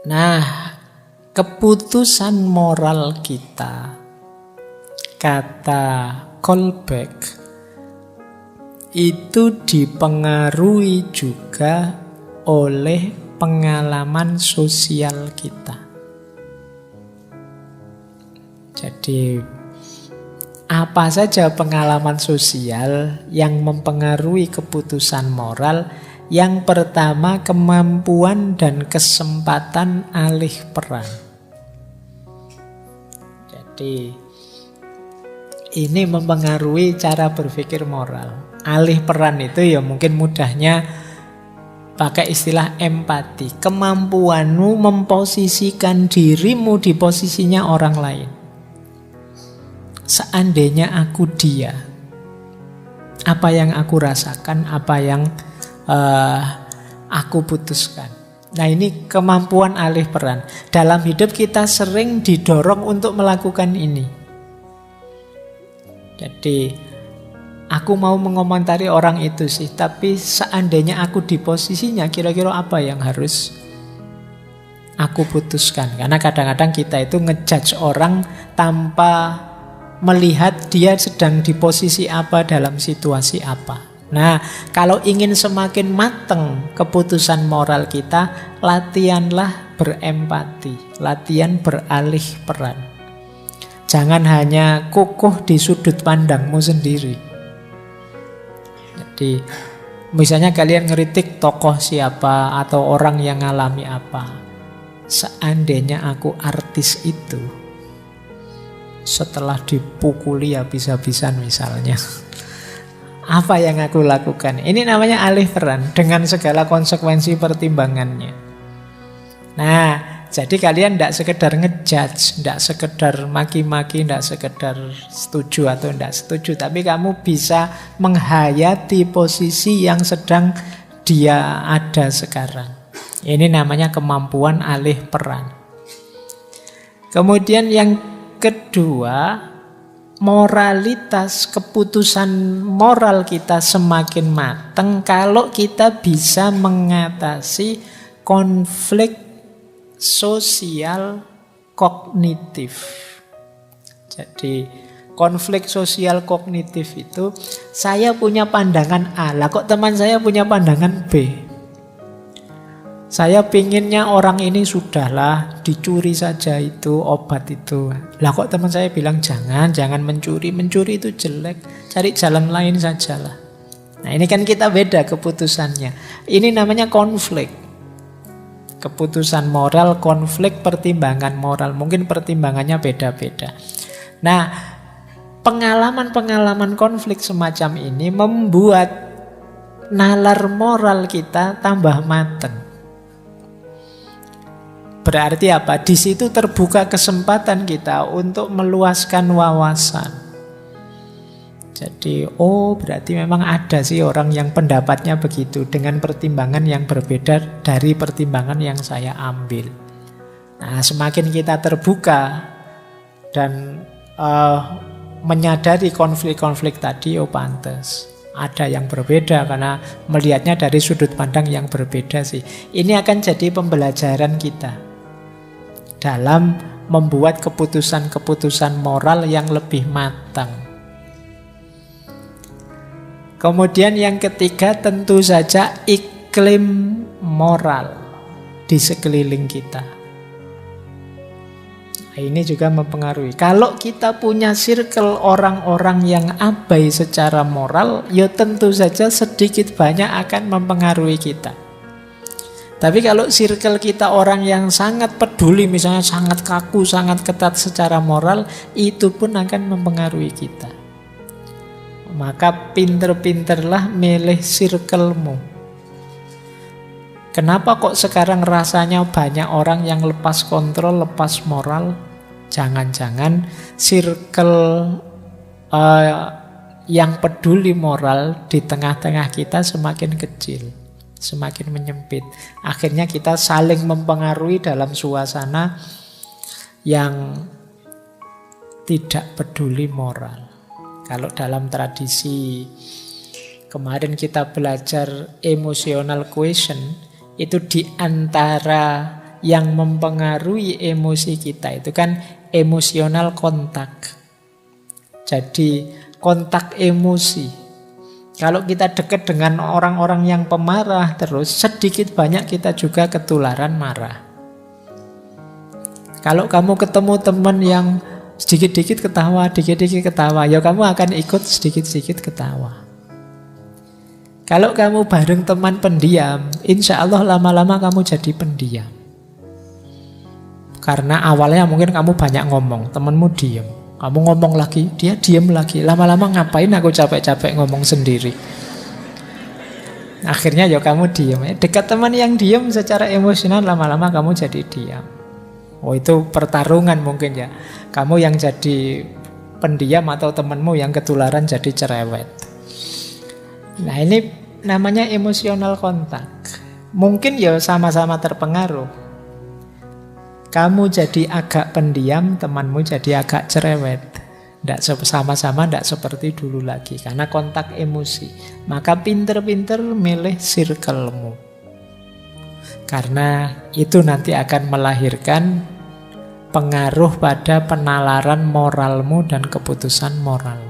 Nah, keputusan moral kita, kata Kolbeck, itu dipengaruhi juga oleh pengalaman sosial kita. Jadi, apa saja pengalaman sosial yang mempengaruhi keputusan moral? Yang pertama, kemampuan dan kesempatan alih peran. Jadi, ini mempengaruhi cara berpikir moral. Alih peran itu ya mungkin mudahnya pakai istilah empati. Kemampuanmu memposisikan dirimu di posisinya orang lain. Seandainya aku dia, apa yang aku rasakan, apa yang aku putuskan. Nah, ini kemampuan alih peran. Dalam hidup kita sering didorong untuk melakukan ini. Jadi, aku mau mengomentari orang itu sih, tapi seandainya aku di posisinya, kira-kira apa yang harus aku putuskan? Karena kadang-kadang kita itu ngejudge orang tanpa melihat dia sedang di posisi apa dalam situasi apa. Nah, kalau ingin semakin matang keputusan moral kita, latihanlah berempati, latihan beralih peran. Jangan hanya kukuh di sudut pandangmu sendiri. Jadi, misalnya kalian ngeritik tokoh siapa atau orang yang ngalami apa. Seandainya aku artis itu, setelah dipukuli habis-habisan misalnya, apa yang aku lakukan? Ini namanya alih peran dengan segala konsekuensi pertimbangannya. Nah, jadi kalian tidak sekedar ngejudge, tidak sekedar maki-maki, tidak sekedar setuju atau tidak setuju, tapi kamu bisa menghayati posisi yang sedang dia ada sekarang. Ini namanya kemampuan alih peran. Kemudian yang kedua, moralitas, keputusan moral kita semakin matang kalau kita bisa mengatasi konflik sosial kognitif. Jadi konflik sosial kognitif itu, saya punya pandangan A, lah kok teman saya punya pandangan B. Saya pinginnya orang ini sudahlah dicuri saja itu obat itu. Lah kok teman saya bilang jangan mencuri itu jelek, cari jalan lain sajalah. Nah, ini kan kita beda keputusannya. Ini namanya konflik. Keputusan moral, konflik, pertimbangan moral. Mungkin pertimbangannya beda-beda. Nah, pengalaman-pengalaman konflik semacam ini membuat nalar moral kita tambah matang. Berarti apa? Di situ terbuka kesempatan kita untuk meluaskan wawasan. Jadi, berarti memang ada sih orang yang pendapatnya begitu dengan pertimbangan yang berbeda dari pertimbangan yang saya ambil. Nah, semakin kita terbuka dan menyadari konflik-konflik tadi, pantas. Ada yang berbeda karena melihatnya dari sudut pandang yang berbeda sih. Ini akan jadi pembelajaran kita dalam membuat keputusan-keputusan moral yang lebih matang. Kemudian yang ketiga, tentu saja iklim moral di sekeliling kita. Nah, ini juga mempengaruhi. Kalau kita punya circle orang-orang yang abai secara moral, ya tentu saja sedikit banyak akan mempengaruhi kita. Tapi kalau circle kita orang yang sangat peduli, misalnya sangat kaku, sangat ketat secara moral, itu pun akan mempengaruhi kita. Maka pinter-pinterlah milih circlemu. Kenapa kok sekarang rasanya banyak orang yang lepas kontrol, lepas moral? Jangan-jangan circle yang peduli moral di tengah-tengah kita semakin kecil, semakin menyempit. Akhirnya kita saling mempengaruhi dalam suasana yang tidak peduli moral. Kalau dalam tradisi kemarin kita belajar emotional quotient, itu di antara yang mempengaruhi emosi kita itu kan emosional kontak. Jadi kontak emosi. Kalau kita dekat dengan orang-orang yang pemarah terus, sedikit banyak kita juga ketularan marah. Kalau kamu ketemu teman yang sedikit-sedikit ketawa, dikit-dikit ketawa, ya kamu akan ikut sedikit-sedikit ketawa. Kalau kamu bareng teman pendiam, insya Allah lama-lama kamu jadi pendiam. Karena awalnya mungkin kamu banyak ngomong, temanmu diam. Kamu ngomong lagi, dia diam lagi. Lama-lama ngapain aku capek-capek ngomong sendiri. Akhirnya ya kamu diam. Dekat teman yang diam secara emosional, lama-lama kamu jadi diam. Oh, itu pertarungan mungkin ya. Kamu yang jadi pendiam atau temanmu yang ketularan jadi cerewet. Nah, ini namanya emosional kontak. Mungkin ya sama-sama terpengaruh. Kamu jadi agak pendiam, temanmu jadi agak cerewet. Sama-sama tidak seperti dulu lagi. Karena kontak emosi. Maka pinter-pinter milih circle-mu. Karena itu nanti akan melahirkan pengaruh pada penalaran moralmu dan keputusan moral.